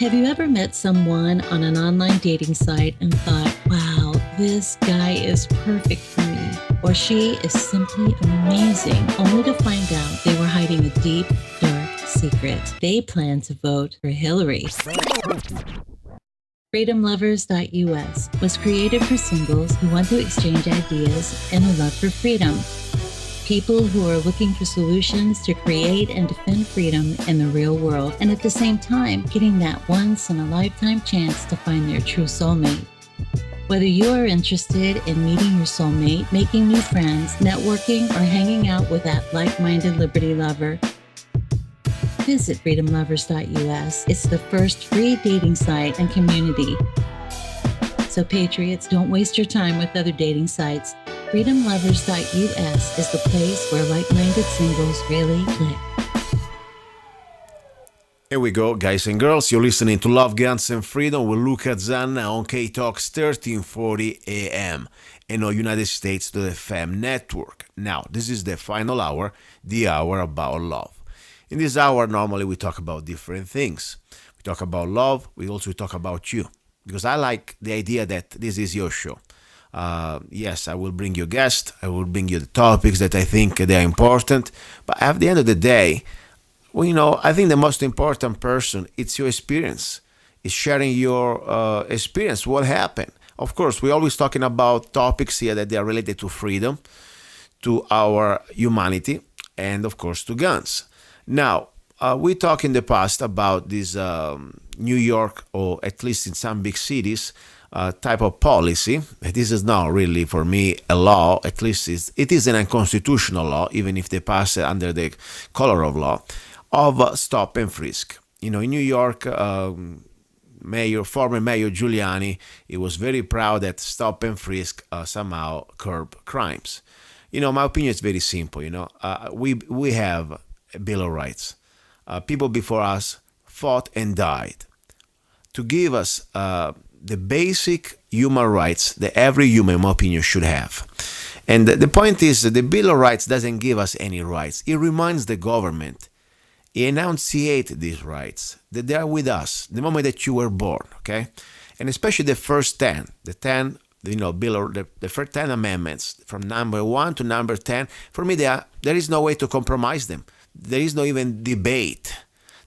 Have you ever met someone on an online dating site and thought, wow, this guy is perfect for me, or she is simply amazing, only to find out they were hiding a deep, dark secret? They plan to vote for Hillary. FreedomLovers.us was created for singles who want to exchange ideas and a love for freedom. People who are looking for solutions to create and defend freedom in the real world, and at the same time, getting that once in a lifetime chance to find their true soulmate. Whether you are interested in meeting your soulmate, making new friends, networking, or hanging out with that like-minded liberty lover, visit freedomlovers.us. It's the first free dating site and community. So patriots, don't waste your time with other dating sites. freedomlovers.us is the place where like-minded singles really click. Here we go, guys and girls. You're listening to Love, Guns, and Freedom with Luca Zanna on K-Talks 1340 AM and on United States to the FM network. Now, this is the final hour, the hour about love. In this hour, normally we talk about different things. We talk about love. We also talk about you. Because I like the idea that this is your show. Yes, I will bring you guests. I will bring you the topics that I think they are important. But at the end of the day, well, I think the most important person, it's your experience. It's sharing your experience, what happened. Of course, we're always talking about topics here that they are related to freedom, to our humanity, and of course to guns. Now, we talked in the past about this New York, or at least in some big cities, type of policy. This is not really, for me, a law. At least it is an unconstitutional law, even if they pass it under the color of law, of stop and frisk. In New York, former Mayor Giuliani, he was very proud that stop and frisk somehow curb crimes. My opinion is very simple. We have a Bill of Rights. People before us fought and died to give us the basic human rights that every human, in my opinion, should have. And the point is that the Bill of Rights doesn't give us any rights. It reminds the government, it enunciates these rights, that they are with us the moment that you were born, okay? And especially the first 10, the first 10 amendments, from number 1 to number 10, for me, there is no way to compromise them. There is no even debate.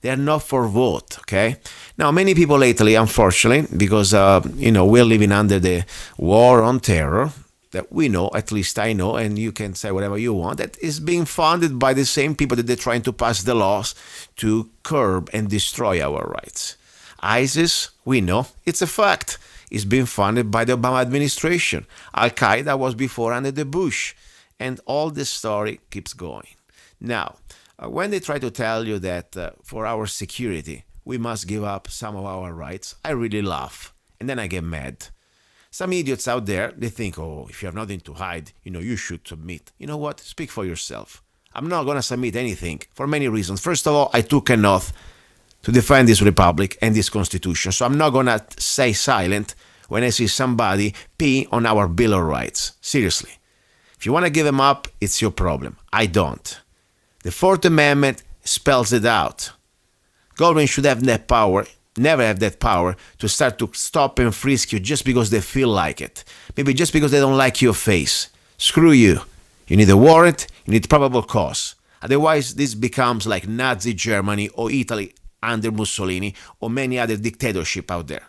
They are not for vote, okay? Now, many people lately, unfortunately, because, we're living under the war on terror, that we know, at least I know, and you can say whatever you want, that is being funded by the same people that they're trying to pass the laws to curb and destroy our rights. ISIS, we know, it's a fact, is being funded by the Obama administration. Al-Qaeda was before under the Bush, and all this story keeps going. Now, when they try to tell you that for our security, we must give up some of our rights, I really laugh. And then I get mad. Some idiots out there, they think, oh, if you have nothing to hide, you should submit. You know what? Speak for yourself. I'm not going to submit anything for many reasons. First of all, I took an oath to defend this republic and this constitution. So I'm not going to stay silent when I see somebody pee on our Bill of Rights. Seriously. If you want to give them up, it's your problem. I don't. The Fourth Amendment spells it out. Government should have that power, never have that power to start to stop and frisk you just because they feel like it. Maybe just because they don't like your face. Screw you. You need a warrant, you need probable cause. Otherwise, this becomes like Nazi Germany or Italy under Mussolini or many other dictatorship out there.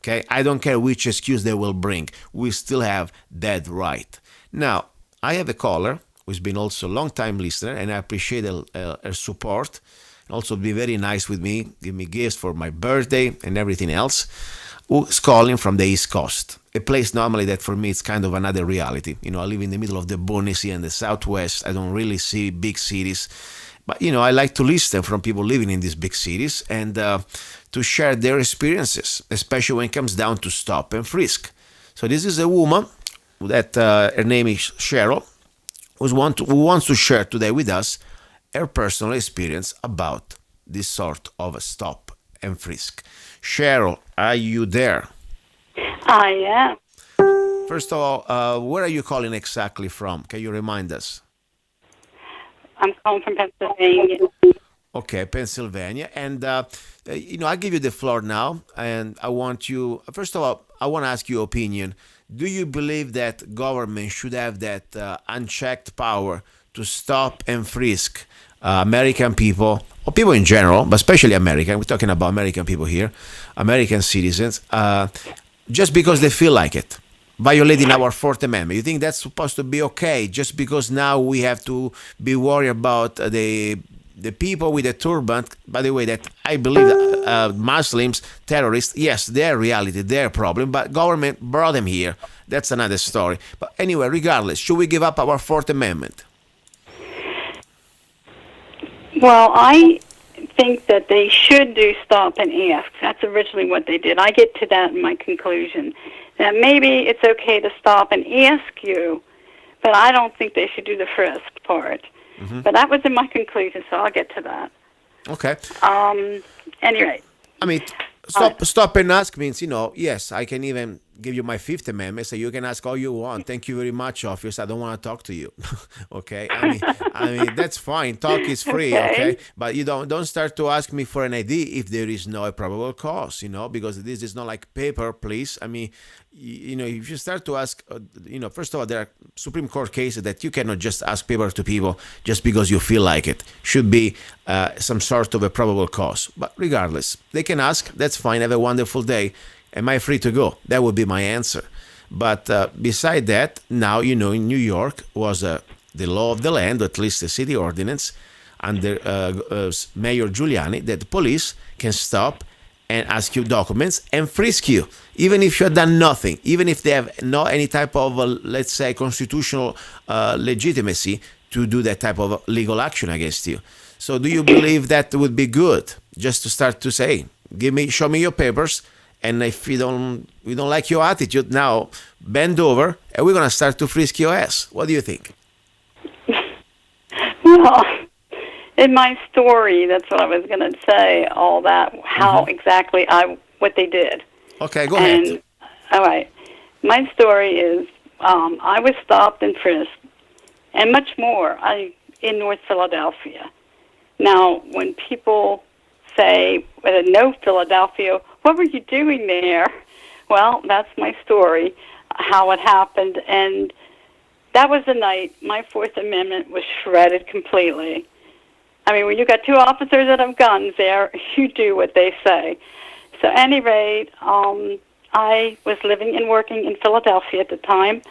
Okay? I don't care which excuse they will bring. We still have that right. Now, I have a caller who's been also a long-time listener, and I appreciate her support. Also be very nice with me, give me gifts for my birthday and everything else, who's calling from the East Coast, a place normally that for me is kind of another reality. I live in the middle of the Boonies here in the Southwest. I don't really see big cities, but I like to listen from people living in these big cities and to share their experiences, especially when it comes down to stop and frisk. So this is a woman that her name is Cheryl, who wants to share today with us her personal experience about this sort of a stop and frisk. Cheryl, are you there? I am. First of all, where are you calling exactly from? Can you remind us? I'm calling from Pennsylvania. Okay, Pennsylvania. And, I give you the floor now. And I want you, first of all, I want to ask your opinion. Do you believe that government should have that unchecked power to stop and frisk American people, or people in general, but especially American? We're talking about American people here, American citizens, just because they feel like it, violating our Fourth Amendment. You think that's supposed to be okay just because now we have to be worried about the people with the turban? By the way, that I believe Muslims, terrorists, yes, their reality, their problem, but government brought them here. That's another story. But anyway, regardless, should we give up our Fourth Amendment? Well, I think that they should do stop and ask. That's originally what they did. I get to that in my conclusion. That maybe it's okay to stop and ask you, but I don't think they should do the frisk part. Mm-hmm. But that was in my conclusion, so I'll get to that. Okay. Anyway. I mean, stop and ask means, yes, I can even give you my Fifth Amendment, so you can ask all you want. Thank you very much, officer. I don't want to talk to you. Okay? I mean, that's fine. Talk is free, okay? But you don't start to ask me for an ID if there is no probable cause, because this is not like paper, please. I mean, if you start to ask, first of all, there are Supreme Court cases that you cannot just ask paper to people just because you feel like it. Should be some sort of a probable cause. But regardless, they can ask. That's fine. Have a wonderful day. Am I free to go? That would be my answer. But beside that, now, in New York was the law of the land, or at least the city ordinance, under Mayor Giuliani, that the police can stop and ask you documents and frisk you, even if you have done nothing, even if they have no any type of, let's say, constitutional legitimacy to do that type of legal action against you. So do you believe that would be good, just to start to say, show me your papers, and if we don't like your attitude, now bend over and we're going to start to frisk your ass. What do you think? Well, in my story, that's what I was going to say, all that, how exactly what they did. Okay, go ahead. All right. My story is I was stopped and frisked, and much more, in North Philadelphia. Now, when people say, no, Philadelphia, what were you doing there? Well, that's my story, how it happened. And that was the night my Fourth Amendment was shredded completely. I mean, when you got two officers that have guns there, you do what they say. So at any rate, I was living and working in Philadelphia at the time.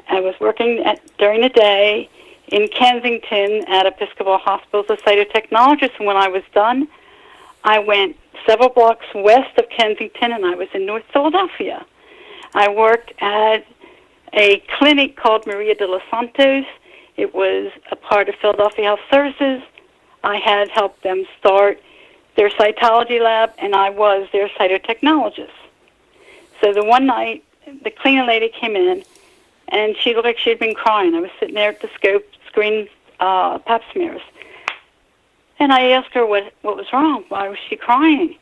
I was working during the day in Kensington at Episcopal Hospital as a cytotechnologist. And when I was done, I went several blocks west of Kensington, and I was in North Philadelphia. I worked at a clinic called Maria de los Santos. It was a part of Philadelphia Health Services. I had helped them start their cytology lab, and I was their cytotechnologist. So the one night, the cleaning lady came in, and she looked like she had been crying. I was sitting there at the screen pap smears. And I asked her what was wrong. Why was she crying?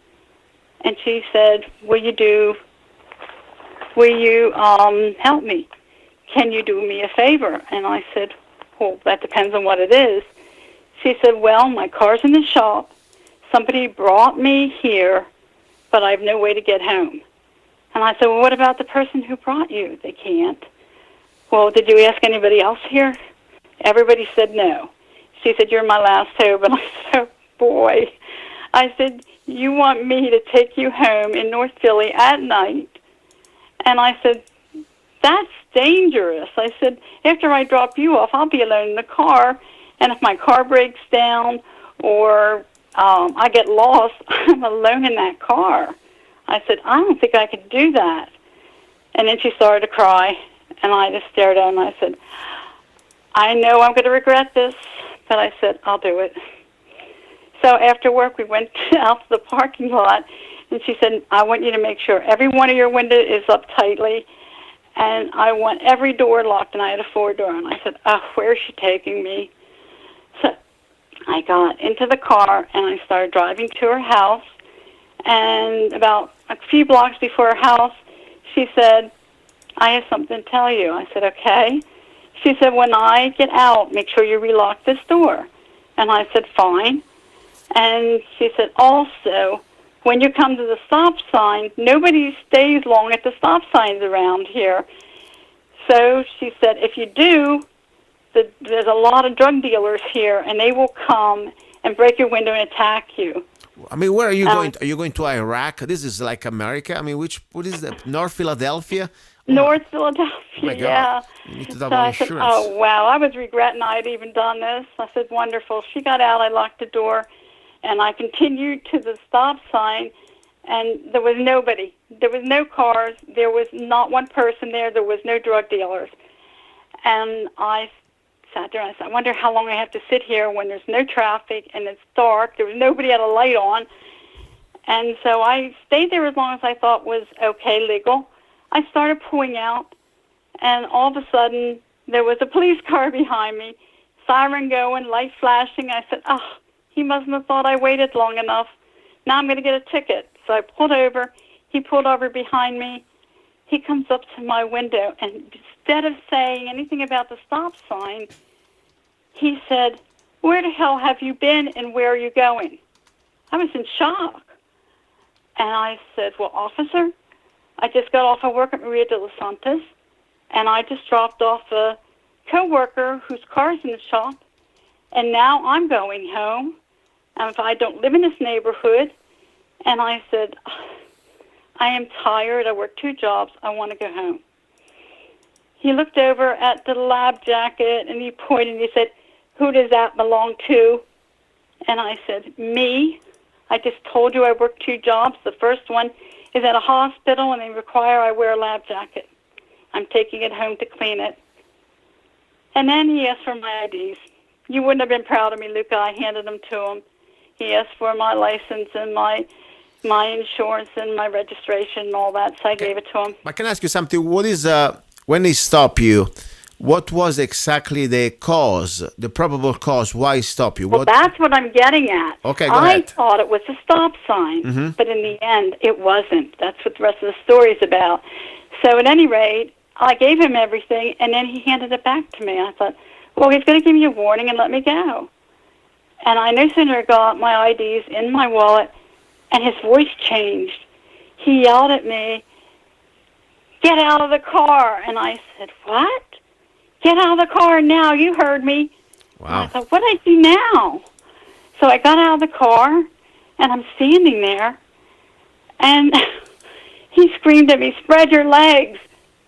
And she said, will you help me? Can you do me a favor? And I said, well, that depends on what it is. She said, well, my car's in the shop. Somebody brought me here, but I have no way to get home. And I said, well, what about the person who brought you? They can't. Well, did you ask anybody else here? Everybody said no. She said, you're my last hope. And I said, oh, boy. I said, you want me to take you home in North Philly at night? And I said, that's dangerous. I said, after I drop you off, I'll be alone in the car. And if my car breaks down or I get lost, I'm alone in that car. I said, I don't think I could do that. And then she started to cry. And I just stared at her and I said, I know I'm going to regret this. But I said, I'll do it. So after work, we went out to the parking lot, and she said, I want you to make sure every one of your windows is up tightly, and I want every door locked, and I had a 4-door. And I said, oh, where is she taking me? So I got into the car, and I started driving to her house, and about a few blocks before her house, she said, I have something to tell you. I said, okay. She said, when I get out, make sure you relock this door. And I said, fine. And she said, also, when you come to the stop sign, nobody stays long at the stop signs around here. So she said, if you do, there's a lot of drug dealers here, and they will come and break your window and attack you. I mean, where are you going? Are you going to Iraq? This is like America. I mean, what is that? North Philadelphia? North Philadelphia, Oh my God. yeah. You need to So double I said, insurance. oh, wow, I was regretting I had even done this. I said, wonderful. She got out, I locked the door, and I continued to the stop sign, and there was nobody. There was no cars. There was not one person there. There was no drug dealers. And I sat there and I said, I wonder how long I have to sit here when there's no traffic and it's dark. There was nobody had a light on. And so I stayed there as long as I thought was okay, legal. I started pulling out, and all of a sudden there was a police car behind me, siren going, light flashing. I said, oh, he mustn't have thought I waited long enough. Now I'm going to get a ticket. So I pulled over. He pulled over behind me. He comes up to my window, and instead of saying anything about the stop sign, he said, where the hell have you been and where are you going? I was in shock. And I said, well, officer, I just got off of work at Maria de los Santos, and I just dropped off a coworker whose car's in the shop, and now I'm going home. And if I don't live in this neighborhood, and I said, I am tired. I work 2 jobs. I want to go home. He looked over at the lab jacket, and he pointed, and he said, who does that belong to? And I said, me. I just told you I work 2 jobs. The first one is at a hospital, and they require I wear a lab jacket. I'm taking it home to clean it. And then he asked for my IDs. You wouldn't have been proud of me, Luca. I handed them to him. He asked for my license and my insurance and my registration and all that, so I gave it to him. I can ask you something. What is, when they stop you, what was exactly the cause, the probable cause, why stop you? Well, that's what I'm getting at. Okay, go I ahead. thought it was a stop sign, but in the end, it wasn't. That's what the rest of the story is about. So at any rate, I gave him everything, and then he handed it back to me. I thought, well, he's going to give me a warning and let me go. And I no sooner got my IDs in my wallet, and his voice changed. He yelled at me, get out of the car. And I said, what? Get out of the car now. You heard me. Wow. And I thought, what do I do now? So I got out of the car, and I'm standing there, and he screamed at me, spread your legs.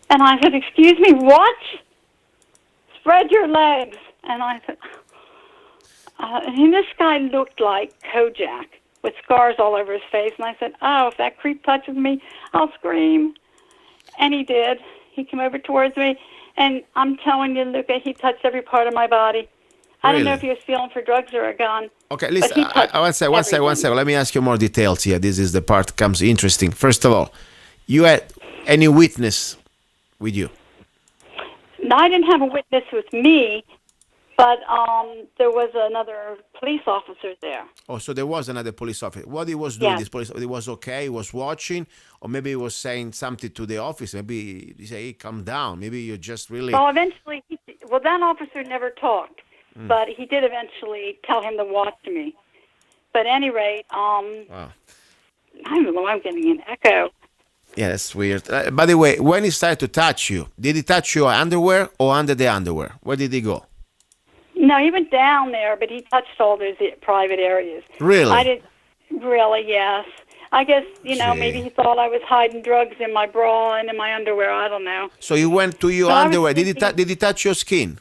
And I said, excuse me, what? Spread your legs. And I said, and this guy looked like Kojak with scars all over his face. And I said, oh, if that creep touches me, I'll scream. And he did. He came over towards me. And I'm telling you, Luca, he touched every part of my body. I don't know if he was feeling for drugs or a gun. Okay, listen, one second. Let me ask you more details here. This is the part that comes interesting. First of all, you had any witness with you? No, I didn't have a witness with me, but there was another police officer there. Oh, so there was another police officer. What he was doing, Yes. this police, he was okay, he was watching, or maybe he was saying something to the officer. Maybe he say, hey, calm down. Maybe you're just really... Well, eventually, that officer never talked, but he did eventually tell him to watch me. But at any rate, Wow. I don't know, I'm getting an echo. Yeah, that's weird. By the way, when he started to touch you, did he touch your underwear or under the underwear? Where did he go? No, he went down there, but he touched all those private areas. Really? I didn't really, yes. I guess, maybe he thought I was hiding drugs in my bra and in my underwear. I don't know. So you went to your So I was underwear. Did thinking- he touch your skin?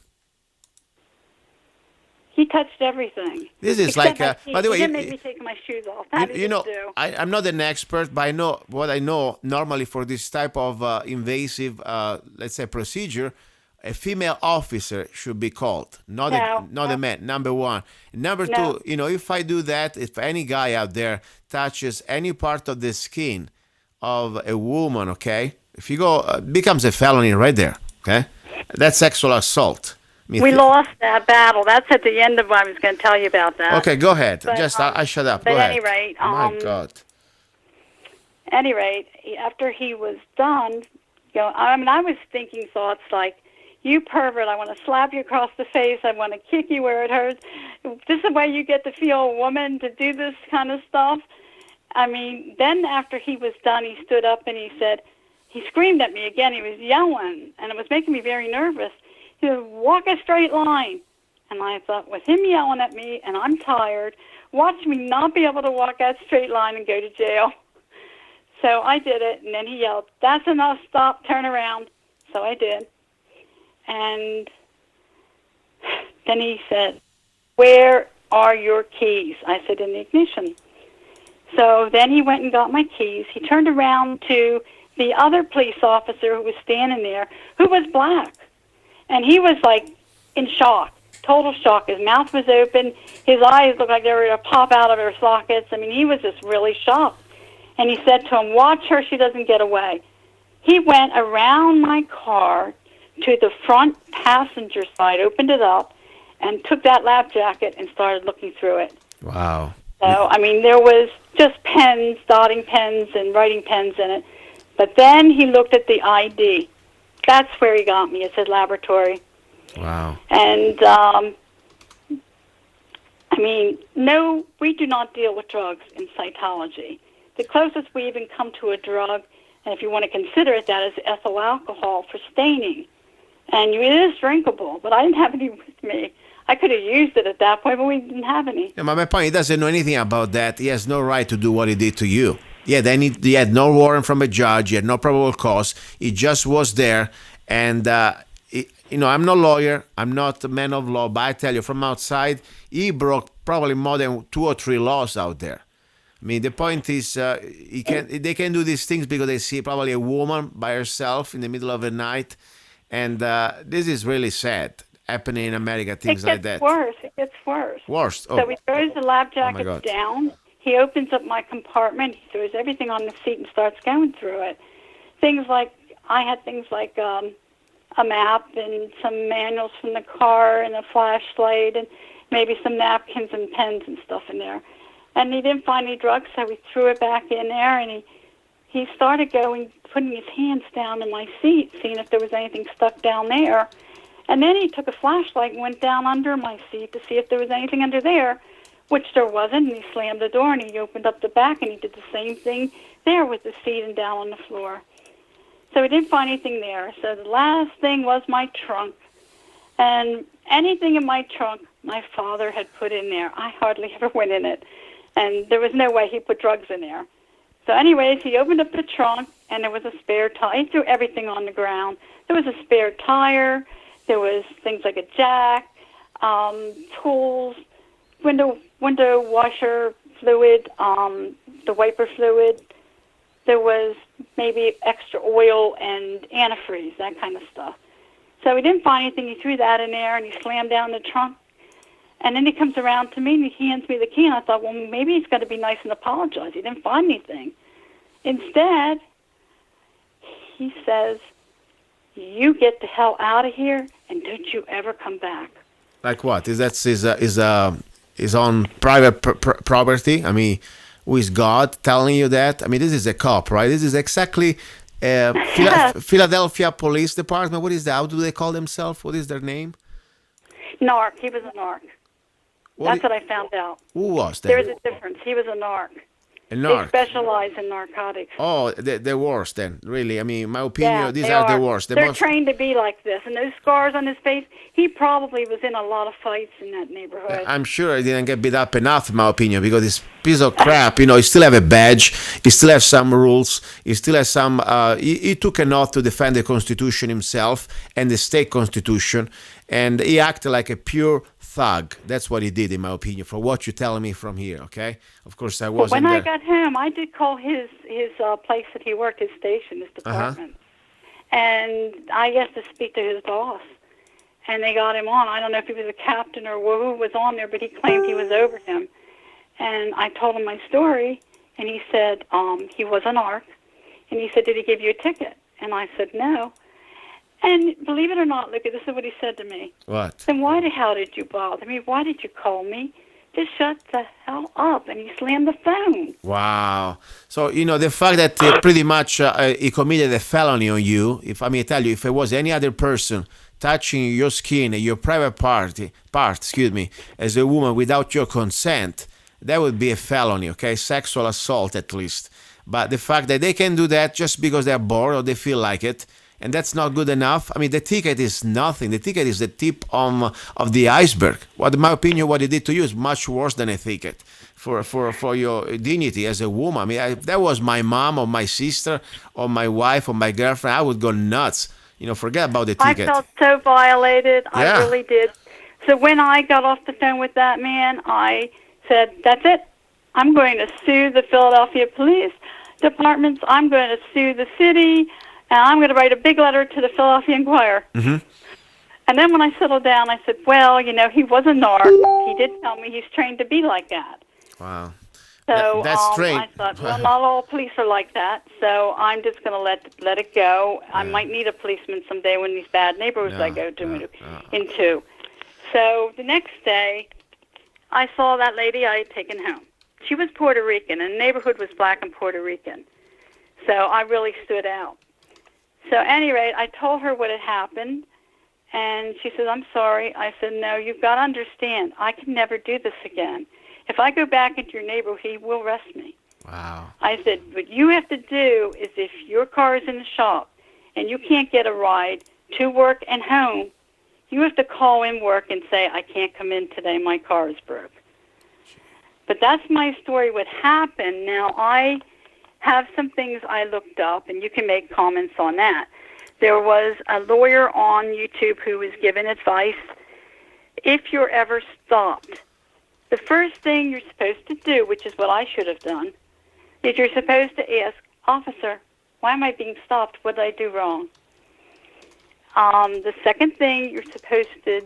He touched everything. This is Except like, by the way, he didn't make me take my shoes off. That he didn't do. I'm not an expert, but I know what I know normally for this type of invasive, let's say, procedure. A female officer should be called, not a man. Number one. Number two, if I do that, if any guy out there touches any part of the skin of a woman, okay, if you go, becomes a felony right there, okay? That's sexual assault. We lost that battle. That's at the end of what I was going to tell you about that. Okay, go ahead. But, I shut up. But go at ahead. any rate, My God. Any rate, after he was done, I was thinking thoughts like, you pervert, I want to slap you across the face. I want to kick you where it hurts. This is the way you get to feel a woman, to do this kind of stuff. I mean, then after he was done, he stood up and he screamed at me again. He was yelling, and it was making me very nervous. He said, walk a straight line. And I thought, with him yelling at me, and I'm tired, watch me not be able to walk that straight line and go to jail. So I did it, and then he yelled, that's enough, stop, turn around. So I did. And then he said, where are your keys? I said, in the ignition. So then he went and got my keys. He turned around to the other police officer who was standing there, who was black. And he was like in shock, total shock. His mouth was open. His eyes looked like they were going to pop out of their sockets. I mean, he was just really shocked. And he said to him, watch her, she doesn't get away. He went around my car to the front passenger side, opened it up, and took that lap jacket and started looking through it. Wow. So, I mean, there was just pens, dotting pens, and writing pens in it. But then he looked at the ID. That's where he got me. It said laboratory. Wow. And, I mean, no, we do not deal with drugs in cytology. The closest we even come to a drug, and if you want to consider it that, is ethyl alcohol for staining. And it is drinkable, but I didn't have any with me. I could have used it at that point, but we didn't have any. Yeah, my point, he doesn't know anything about that. He has no right to do what he did to you. Yeah, then he had no warrant from a judge. He had no probable cause. He just was there. And, I'm no lawyer. I'm not a man of law. But I tell you, from outside, he broke probably more than 2 or 3 laws out there. I mean, the point is, they can do these things because they see probably a woman by herself in the middle of the night. And this is really sad, happening in America, things like that. It gets worse. Worse. Oh. So he throws the lab jackets down. He opens up my compartment. He throws everything on the seat and starts going through it. I had things like a map and some manuals from the car and a flashlight and maybe some napkins and pens and stuff in there. And he didn't find any drugs, so he threw it back in there, and he started putting his hands down in my seat, seeing if there was anything stuck down there. And then he took a flashlight and went down under my seat to see if there was anything under there, which there wasn't, and he slammed the door, and he opened up the back, and he did the same thing there with the seat and down on the floor. So he didn't find anything there. So the last thing was my trunk. And anything in my trunk, my father had put in there. I hardly ever went in it. And there was no way he put drugs in there. So anyways, he opened up the trunk, and there was a spare tire. He threw everything on the ground. There was a spare tire. There was things like a jack, tools, window washer fluid, the wiper fluid. There was maybe extra oil and antifreeze, that kind of stuff. So he didn't find anything. He threw that in there, and he slammed down the trunk. And then he comes around to me, and he hands me the key, and I thought, well, maybe he's going to be nice and apologize. He didn't find anything. Instead, he says, you get the hell out of here, and don't you ever come back. Like what? Is that his own private property? I mean, who is God telling you that? I mean, this is a cop, right? This is exactly Philadelphia Police Department. What is that? How do they call themselves? What is their name? Narc. He was a narc. That's what I found out. Who was that? There's a difference. He was a narc. A narc. They specialize in narcotics. Oh, the worst then, really. I mean, in my opinion, these are the worst. They're trained to be like this. And those scars on his face, he probably was in a lot of fights in that neighborhood. I'm sure he didn't get beat up enough, in my opinion, because this piece of crap, he still have a badge, he still has some rules, he still has some, he took an oath to defend the Constitution himself and the state Constitution, and he acted like a pure thug. That's what he did, in my opinion, for what you're telling me from here, okay? Of course, I wasn't there. When there. I got home, I did call his place that he worked, his station, his department. And I got to speak to his boss. And they got him on. I don't know if he was a captain or who was on there, but he claimed he was over him. And I told him my story, and he said he was an narc. And he said, did he give you a ticket? And I said, no. And believe it or not, Luca, this is what he said to me. What? Then why the hell did you bother me? Why did you call me? Just shut the hell up. And he slammed the phone. Wow. So, the fact that pretty much he committed a felony on you, I tell you, if it was any other person touching your skin, your private part, excuse me, as a woman without your consent, that would be a felony, okay? Sexual assault at least. But the fact that they can do that just because they're bored or they feel like it, and that's not good enough. I mean, the ticket is nothing. The ticket is the tip of the iceberg. What, in my opinion, what they did to you is much worse than a ticket for your dignity as a woman. I mean, if that was my mom or my sister or my wife or my girlfriend, I would go nuts. Forget about the ticket. I felt so violated. Yeah. I really did. So when I got off the phone with that man, I said, that's it. I'm going to sue the Philadelphia Police Departments. I'm going to sue the city. And I'm going to write a big letter to the Philadelphia Inquirer. Mm-hmm. And then when I settled down, I said, well, he was a narc. He did tell me he's trained to be like that. Wow. So That's strange. I thought, well, not all police are like that, so I'm just going to let it go. I might need a policeman someday when these bad neighborhoods I go into. So the next day, I saw that lady I had taken home. She was Puerto Rican, and the neighborhood was black and Puerto Rican. So I really stood out. So at any rate, I told her what had happened, and she said, I'm sorry. I said, no, you've got to understand, I can never do this again. If I go back into your neighborhood, he will arrest me. Wow. I said, what you have to do is if your car is in the shop and you can't get a ride to work and home, you have to call in work and say, I can't come in today, my car is broke. But that's my story, what happened. Now, I have some things I looked up, and you can make comments on that. There was a lawyer on YouTube who was given advice. If you're ever stopped, the first thing you're supposed to do, which is what I should have done, is you're supposed to ask, officer, why am I being stopped? What did I do wrong? The second thing you're supposed to,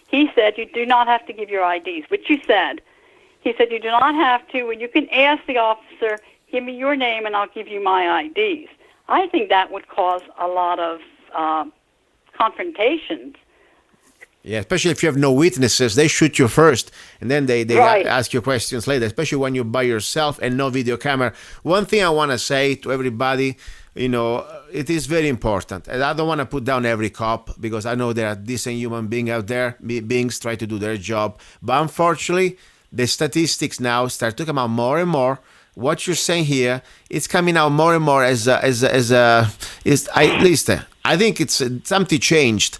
he said, you do not have to give your IDs, which you said. He said you do not have to, and you can ask the officer, give me your name and I'll give you my IDs. I think that would cause a lot of confrontations. Yeah, especially if you have no witnesses, they shoot you first, and then they Right. ask you questions later, especially when you're by yourself and no video camera. One thing I want to say to everybody, it is very important, and I don't want to put down every cop, because I know there are decent human beings out there, beings try to do their job, but unfortunately, the statistics now start to come out more and more. What you're saying here, it's coming out more and more I think it's something changed.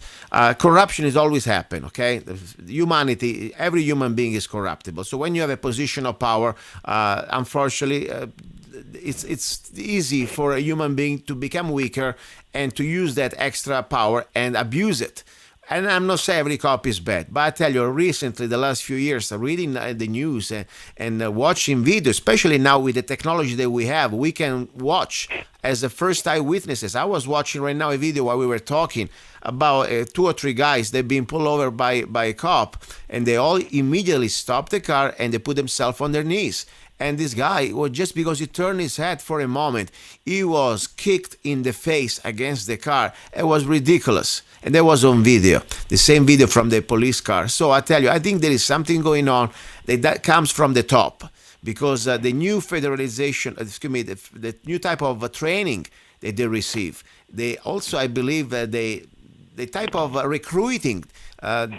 Corruption has always happened, okay? Humanity, every human being is corruptible. So when you have a position of power, unfortunately, it's easy for a human being to become weaker and to use that extra power and abuse it. And I'm not saying every cop is bad, but I tell you, recently, the last few years, reading the news and watching videos, especially now with the technology that we have, we can watch as the first eyewitnesses. I was watching right now a video while we were talking about 2 or 3 guys that been pulled over by a cop, and they all immediately stopped the car and they put themselves on their knees. And this guy, well, just because he turned his head for a moment, he was kicked in the face against the car. It was ridiculous. And that was on video, the same video from the police car. So I tell you, I think there is something going on that comes from the top, because the new federalization, the new type of training that they receive, they also, I believe, the type of recruiting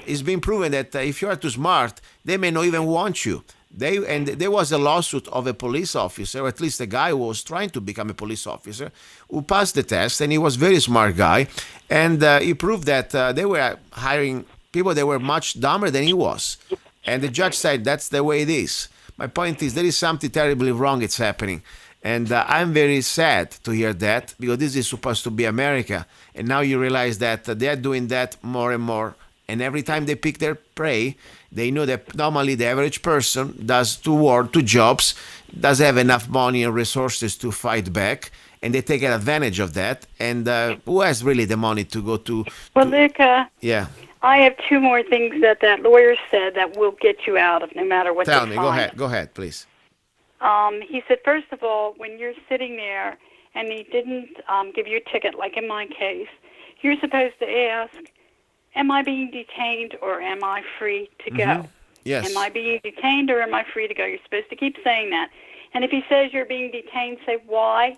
is being proven that if you are too smart, they may not even want you. There was a lawsuit of a police officer, or at least a guy who was trying to become a police officer, who passed the test, and he was a very smart guy, and he proved that they were hiring people that were much dumber than he was. And the judge said, that's the way it is. My point is, there is something terribly wrong it's happening. And I'm very sad to hear that, because this is supposed to be America. And now you realize that they're doing that more and more. And every time they pick their prey, they know that normally the average person does 2 jobs, does have enough money and resources to fight back, and they take advantage of that. And who has really the money to go to... Well, Luca, yeah. I have 2 more things that lawyer said that will get you out of no matter what Tell they me, find. go ahead, please. He said, first of all, when you're sitting there and he didn't give you a ticket, like in my case, you're supposed to ask, am I being detained or am I free to go? Yes. Am I being detained or am I free to go? You're supposed to keep saying that. And if he says you're being detained, say why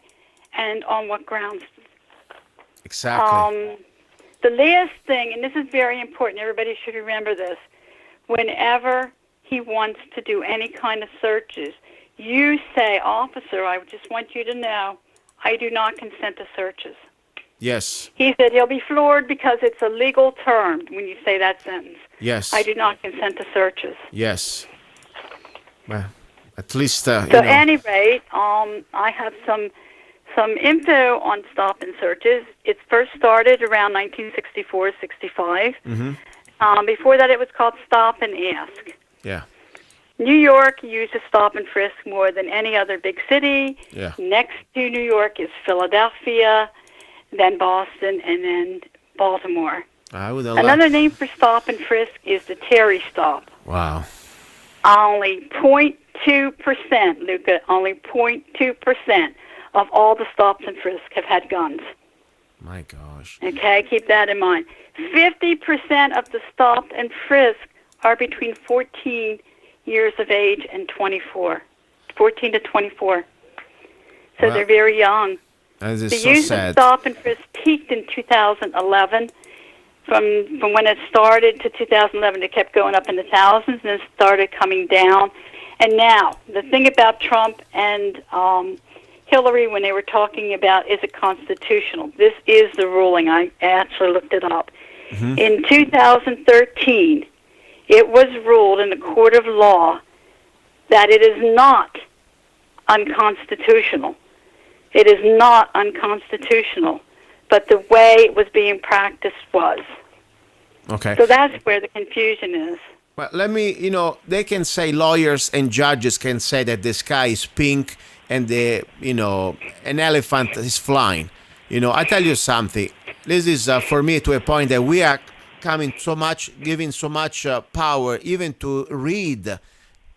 and on what grounds. Exactly. The last thing, and this is very important, everybody should remember this, whenever he wants to do any kind of searches, you say, officer, I just want you to know, I do not consent to searches. Yes. He said he'll be floored because it's a legal term when you say that sentence. Yes. I do not consent to searches. Yes. Well, at least, So at any rate, I have some info on stop and searches. It first started around 1964, 65. Before that, it was called stop and ask. Yeah. New York uses stop and frisk more than any other big city. Yeah. Next to New York is Philadelphia, then Boston, and then Baltimore. Another name for stop and frisk is the Terry stop. Wow. Only 0.2%, Luca, only 0.2% of all the stops and frisks have had guns. My gosh. Okay, keep that in mind. 50% of the stopped and frisk are between 14 years of age and 24. 14 to 24. So they're very young. That is the so use sad. of stop and frisk peaked in 2011. From when it started to 2011, it kept going up in the thousands, and then started coming down. And now, the thing about Trump and Hillary, when they were talking about, is it constitutional? This is the ruling. I actually looked it up. In 2013, it was ruled in the court of law that it is not unconstitutional. It is not unconstitutional, but the way it was being practiced was. Okay. So that's where the confusion is. Well, let me, they can say, lawyers and judges can say that the sky is pink and an elephant is flying. I tell you something. This is, for me, to a point that we are giving so much power even to read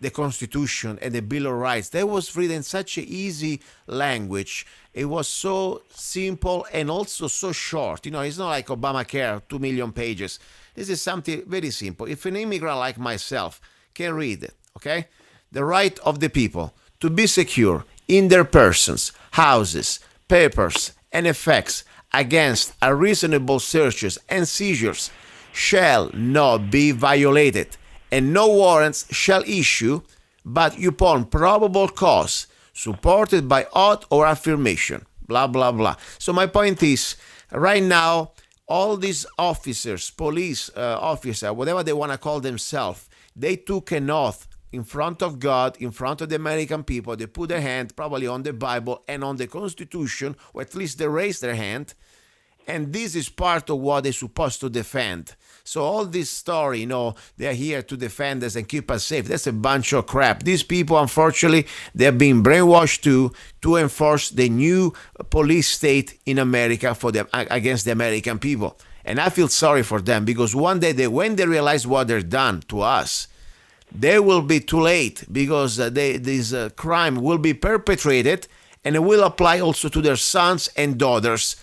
the Constitution and the Bill of Rights. That was written in such an easy language. It was so simple and also so short. It's not like Obamacare, 2 million pages. This is something very simple. If an immigrant like myself can read it, okay? The right of the people to be secure in their persons, houses, papers, and effects against unreasonable searches and seizures shall not be violated, and no warrants shall issue but upon probable cause, supported by oath or affirmation, blah, blah, blah. So my point is, right now, all these officers, police officers, whatever they want to call themselves, they took an oath in front of God, in front of the American people. They put their hand probably on the Bible and on the Constitution, or at least they raised their hand. And this is part of what they're supposed to defend. So all this story, they're here to defend us and keep us safe. That's a bunch of crap. These people, unfortunately, they're being brainwashed to enforce the new police state in America against the American people. And I feel sorry for them, because one day, when they realize what they're done to us, they will be too late, because this crime will be perpetrated, and it will apply also to their sons and daughters.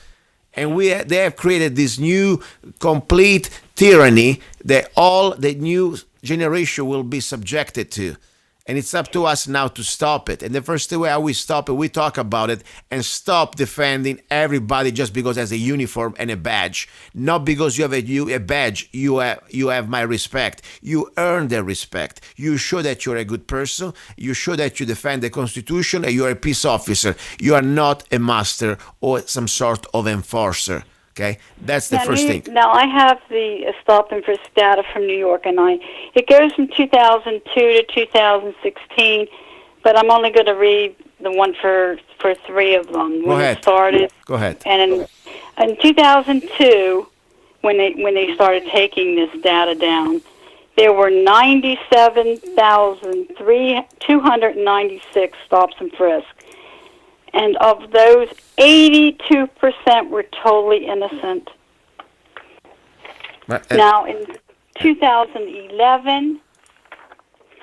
And they have created this new complete tyranny that all the new generation will be subjected to. And it's up to us now to stop it. And the first way how we stop it, we talk about it and stop defending everybody just because has a uniform and a badge. Not because you have a badge, you have my respect. You earn the respect. You show that you're a good person. You show that you defend the Constitution, and you're a peace officer. You are not a master or some sort of enforcer. Okay, that's the first thing. Now, I have the stop and frisk data from New York, and it goes from 2002 to 2016, but I'm only going to read the one for 3 of them. Go ahead. It started. Go ahead. And in 2002, when they started taking this data down, there were 97,296 stops and frisks. And of those, 82% were totally innocent. Now, in 2011,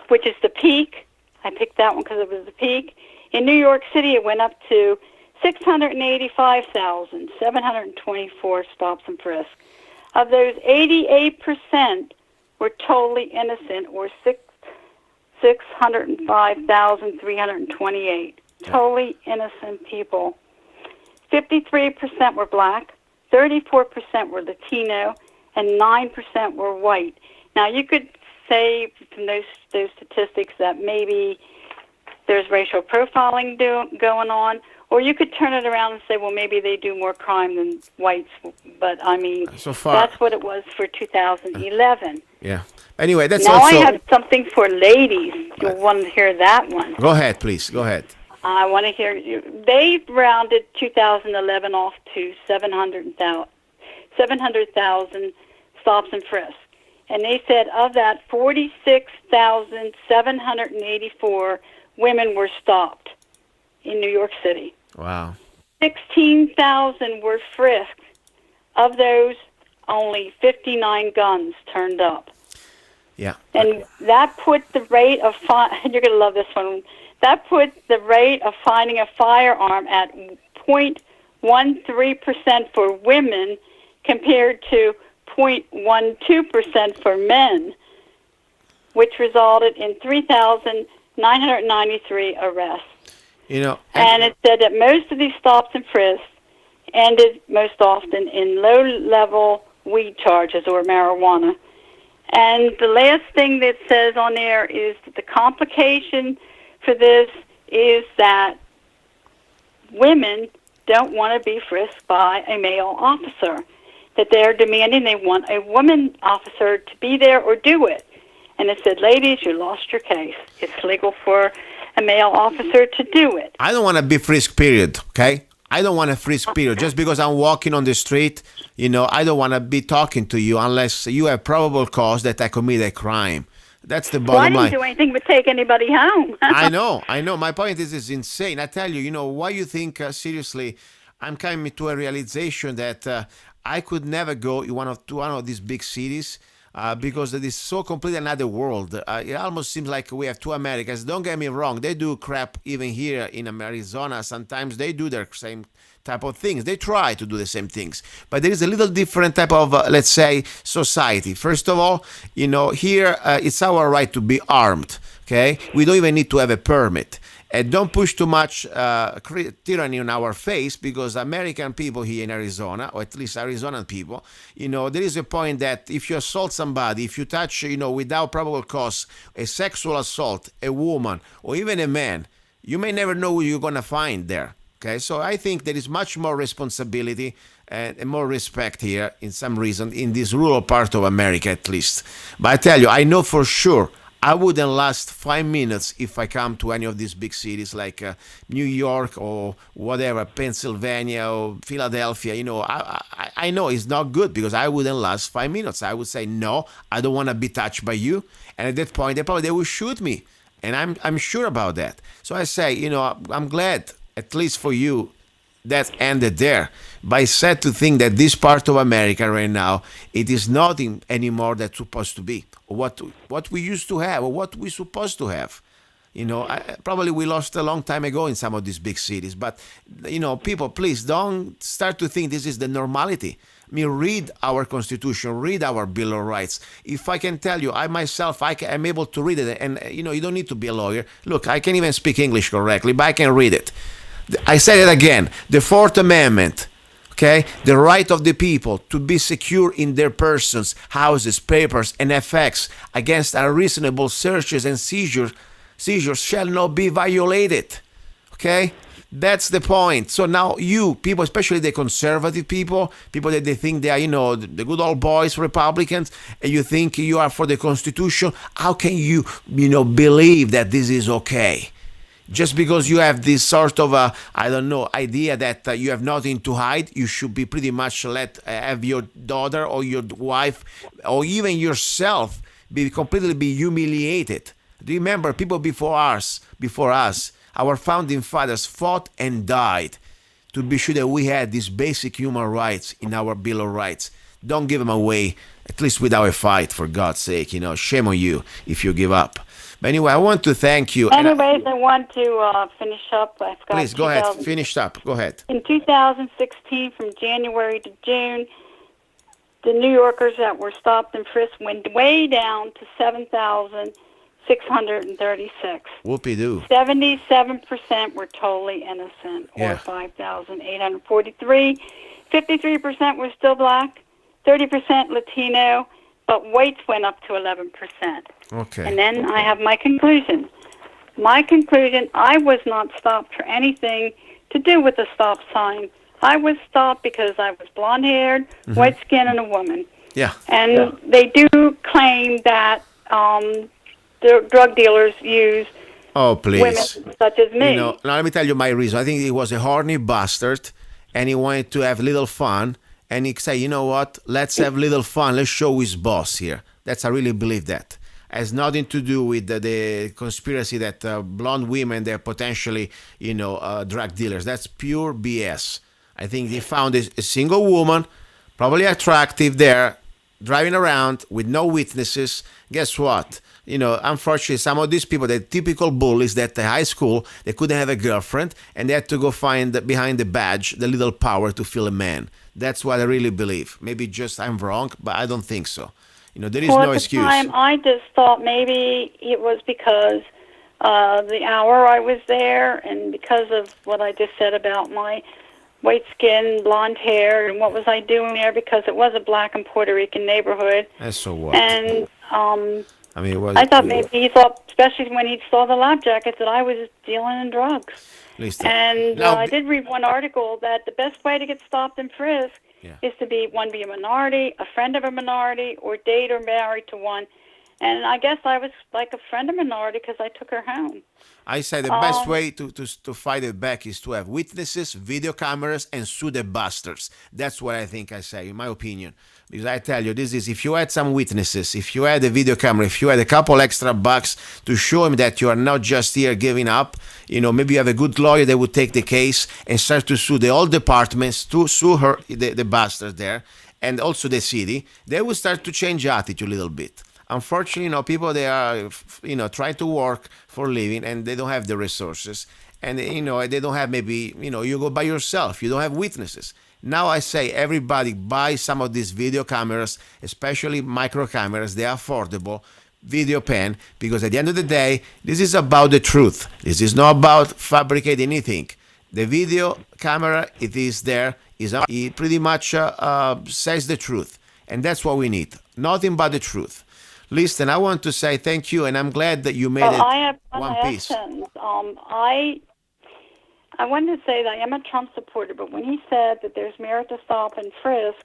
which is the peak, I picked that one because it was the peak, in New York City it went up to 685,724 stops and frisks. Of those, 88% were totally innocent, or 605,328. Totally innocent people. 53% were black, 34% were Latino, and 9% were white. Now, you could say from those statistics that maybe there's racial profiling going on, or you could turn it around and say, well, maybe they do more crime than whites. But, I mean, so far, that's what it was for 2011. Yeah. Anyway, that's now also... I have something for ladies. You'll want to hear that one. Go ahead, please. Go ahead. I want to hear you. They rounded 2011 off to 700,000 stops and frisks. And they said of that, 46,784 women were stopped in New York City. Wow. 16,000 were frisked. Of those, only 59 guns turned up. Yeah. And that put the rate of you're going to love this one. That put the rate of finding a firearm at 0.13% for women compared to 0.12% for men, which resulted in 3,993 arrests. You know, and it said that most of these stops and frisks ended most often in low-level weed charges or marijuana. And the last thing that says on there is that the complication for this is that women don't want to be frisked by a male officer, that they're demanding they want a woman officer to be there or do it. And it said, ladies, you lost your case. It's legal for a male officer to do it. I don't want to be frisked, period, okay? I don't want a frisk, period. Just because I'm walking on the street, you know, I don't want to be talking to you unless you have probable cause that I commit a crime. That's the bottom line. Well, I didn't do anything but take anybody home. I know. My point is insane. I tell you, you know, why you think, seriously, I'm coming to a realization that I could never go to one of these big cities because it is so completely another world. It almost seems like we have two Americas. Don't get me wrong. They do crap even here in Arizona. Sometimes they do their same type of things. They try to do the same things. But there is a little different type of, let's say, society. First of all, you know, here it's our right to be armed. Okay? We don't even need to have a permit. And don't push too much tyranny on our face, because American people here in Arizona, or at least Arizonan people, you know, there is a point that if you assault somebody, if you touch, you know, without probable cause, a sexual assault, a woman, or even a man, you may never know who you're going to find there. Okay, so I think there is much more responsibility and more respect here, in some reason, in this rural part of America at least. But I tell you, I know for sure I wouldn't last 5 minutes if I come to any of these big cities like New York or whatever, Pennsylvania or Philadelphia. You know, I know it's not good because I wouldn't last 5 minutes. I would say, no, I don't want to be touched by you. And at that point, they will shoot me. And I'm sure about that. So I say, you know, I'm glad, at least for you, that ended there. But it's sad to think that this part of America right now, it is not anymore that's supposed to be. What we used to have, or what we're supposed to have. You know, probably we lost a long time ago in some of these big cities. But, you know, people, please don't start to think this is the normality. I mean, read our Constitution, read our Bill of Rights. If I can tell you, I myself, I'm able to read it. And, you know, you don't need to be a lawyer. Look, I can't even speak English correctly, but I can read it. I said it again, the Fourth Amendment, okay, the right of the people to be secure in their persons, houses, papers, and effects against unreasonable searches and seizures shall not be violated, okay? That's the point. So now you, people, especially the conservative people that they think they are, you know, the good old boys, Republicans, and you think you are for the Constitution, how can you, you know, believe that this is okay? Just because you have this sort of, idea that you have nothing to hide, you should be pretty much have your daughter or your wife or even yourself completely be humiliated. Remember, people before us, our founding fathers fought and died to be sure that we had these basic human rights in our Bill of Rights. Don't give them away, at least without a fight, for God's sake. You know, shame on you if you give up. But anyway, I want to thank you. Anyways, I want to finish up. Please, go ahead. Finish up. Go ahead. In 2016, from January to June, the New Yorkers that were stopped and frisked went way down to 636. Whoopie-doo. 77% were totally innocent, or Yeah. 5,843. 53% were still black, 30% Latino, but whites went up to 11%. Okay. And then I have my conclusion. My conclusion, I was not stopped for anything to do with the stop sign. I was stopped because I was blonde-haired, white skin, and a woman. Yeah. And they do claim that the drug dealers use Oh, please. women such as me. You know, now let me tell you my reason. I think he was a horny bastard, and he wanted to have little fun. And he said, you know what? Let's have little fun. Let's show his boss here. I really believe that. Has nothing to do with the conspiracy that blonde women, they're potentially, drug dealers. That's pure BS. I think they found a single woman, probably attractive there, driving around with no witnesses. Guess what? Unfortunately, some of these people, they're typical bullies that at high school, they couldn't have a girlfriend and they had to go find behind the badge the little power to feel a man. That's what I really believe. Maybe just I'm wrong, but I don't think so. There is Well, no at the excuse. time, I just thought maybe it was because the hour I was there and because of what I just said about my white skin, blonde hair, and what was I doing there, because it was a black and Puerto Rican neighborhood. And so what? And I mean, it was, I thought maybe he thought, especially when he saw the lab jacket, that I was dealing in drugs. Listen. And Now, I did read one article that the best way to get stopped and frisked Yeah. is to be a minority, a friend of a minority, or date or married to one. And I guess I was like a friend of minority because I took her home. I say the best way to fight it back is to have witnesses, video cameras, and sue the bastards. That's what I think I say, in my opinion. Because I tell you, this is, if you had some witnesses, if you had a video camera, if you had a couple extra bucks to show him that you are not just here giving up, maybe you have a good lawyer that would take the case and start to sue the old departments, to sue her, the bastard there, and also the city, they will start to change attitude a little bit. Unfortunately, people, they are, trying to work for a living and they don't have the resources. And, they don't have maybe, you go by yourself. You don't have witnesses. Now I say everybody buy some of these video cameras, especially micro cameras. They are affordable. Video pen, because at the end of the day, this is about the truth. This is not about fabricating anything. The video camera, it is there. It pretty much says the truth. And that's what we need. Nothing but the truth. Listen, I want to say thank you, and I'm glad that you made it I have one piece. sentence. I wanted to say that I am a Trump supporter, but when he said that there's merit to stop and frisk,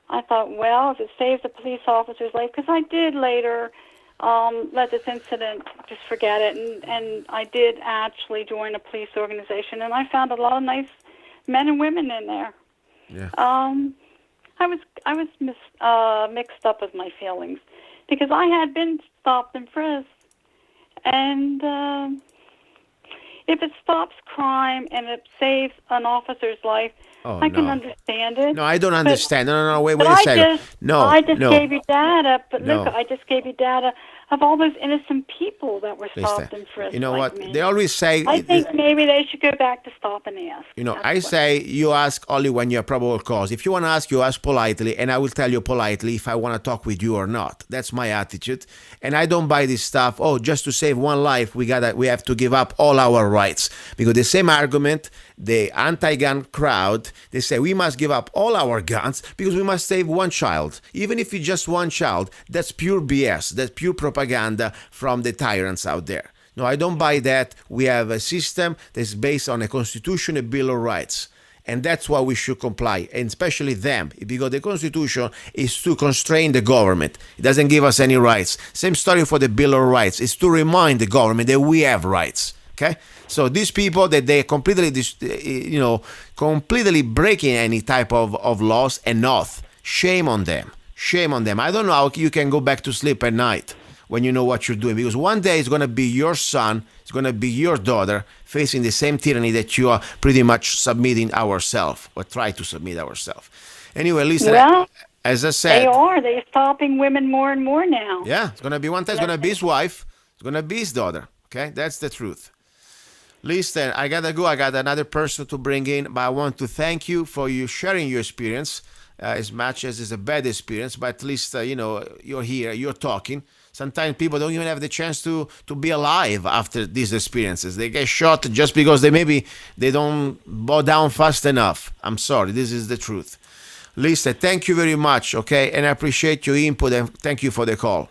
I thought, well, if it saves the police officer's life, because I did later let this incident just forget it, and I did actually join a police organization, and I found a lot of nice men and women in there. Yeah. I was mixed up with my feelings because I had been stopped and frisked, and if it stops crime and it saves an officer's life, I can understand it. No, I don't understand. No, wait but a second. I just gave you data, but No. look, I just gave you data of all those innocent people that were stopped and frisked. You know like what? me. They always say... I think maybe they should go back to stop and ask. I say you ask only when you have probable cause. If you want to ask, you ask politely, and I will tell you politely if I want to talk with you or not. That's my attitude. And I don't buy this stuff, just to save one life, we have to give up all our rights. Because the same argument, the anti-gun crowd, they say we must give up all our guns because we must save one child. Even if it's just one child, that's pure BS. That's pure propaganda from the tyrants out there. No, I don't buy that. We have a system that's based on a constitution, a bill of rights. And that's why we should comply, and especially them, because the Constitution is to constrain the government. It doesn't give us any rights. Same story for the Bill of Rights. It's to remind the government that we have rights. Okay? So these people, that they completely, completely breaking any type of laws and not. Shame on them. Shame on them. I don't know how you can go back to sleep at night when you know what you're doing, because one day it's going to be your son, it's going to be your daughter facing the same tyranny that you are pretty much submitting ourselves, or try to submit ourselves. Anyway, listen, Well, as I said... They're stopping women more and more now. Yeah, it's going to be one time, it's going to be his wife, it's going to be his daughter, okay? That's the truth. Listen, I got to go, I got another person to bring in, but I want to thank you for you sharing your experience, as much as it's a bad experience, but at least, you're here, you're talking. Sometimes people don't even have the chance to be alive after these experiences. They get shot just because they don't bow down fast enough. I'm sorry, this is the truth. Lisa, thank you very much, okay? And I appreciate your input and thank you for the call.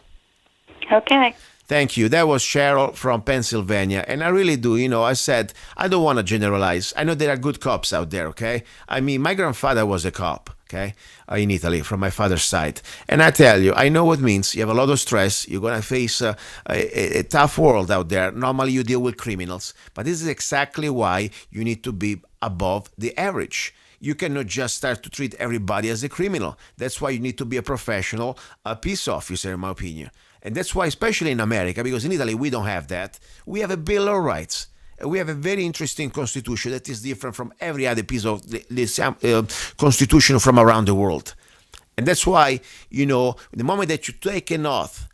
Okay. Thank you. That was Cheryl from Pennsylvania. And I really do, I said, I don't want to generalize. I know there are good cops out there, okay? I mean, my grandfather was a cop, okay, in Italy from my father's side. And I tell you, I know what it means. You have a lot of stress. You're going to face a tough world out there. Normally you deal with criminals. But this is exactly why you need to be above the average. You cannot just start to treat everybody as a criminal. That's why you need to be a professional, a peace officer, in my opinion. And that's why, especially in America, because in Italy we don't have that, we have a Bill of Rights. We have a very interesting constitution that is different from every other piece of the constitution from around the world. And that's why, the moment that you take an oath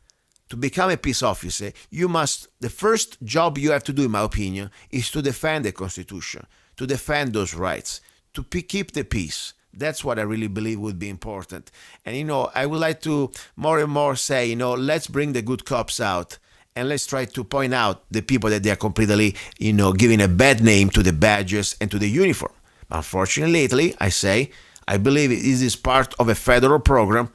to become a peace officer, the first job you have to do, in my opinion, is to defend the constitution, to defend those rights, to keep the peace. That's what I really believe would be important. And, I would like to more and more say, let's bring the good cops out and let's try to point out the people that they are completely, giving a bad name to the badges and to the uniform. Unfortunately, lately, I believe this is part of a federal program.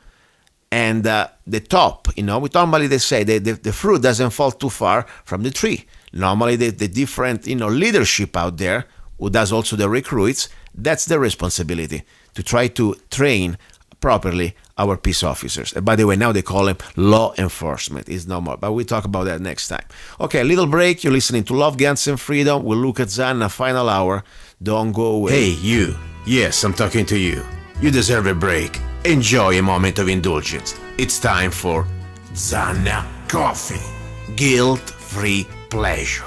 And the top, normally they say the fruit doesn't fall too far from the tree. Normally the different, leadership out there who does also the recruits, that's their responsibility to try to train properly our peace officers. And by the way, now they call them law enforcement. It's no more, but we'll talk about that next time. Okay, a little break. You're listening to Love, Guns, and Freedom. We'll look at Zanna, final hour. Don't go away. Hey, you. Yes, I'm talking to you. You deserve a break. Enjoy a moment of indulgence. It's time for Zanna Coffee. Guilt-free pleasure.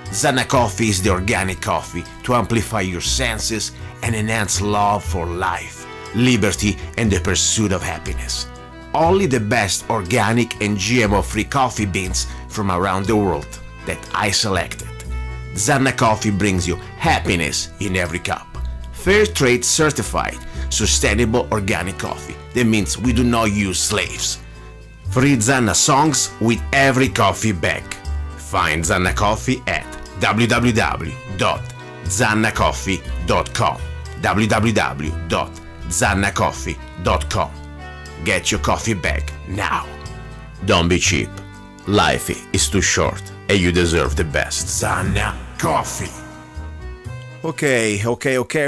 Zanna Coffee is the organic coffee to amplify your senses and enhance love for life, liberty, and the pursuit of happiness. Only the best organic and GMO-free coffee beans from around the world that I selected. Zanna Coffee brings you happiness in every cup. Fair trade certified, sustainable organic coffee. That means we do not use slaves. Free Zanna songs with every coffee bag. Find Zanna Coffee at www.zannacoffee.com www.zannacoffee.com. Get your coffee bag now. Don't be cheap. Life is too short and you deserve the best. Zanna Coffee. Okay.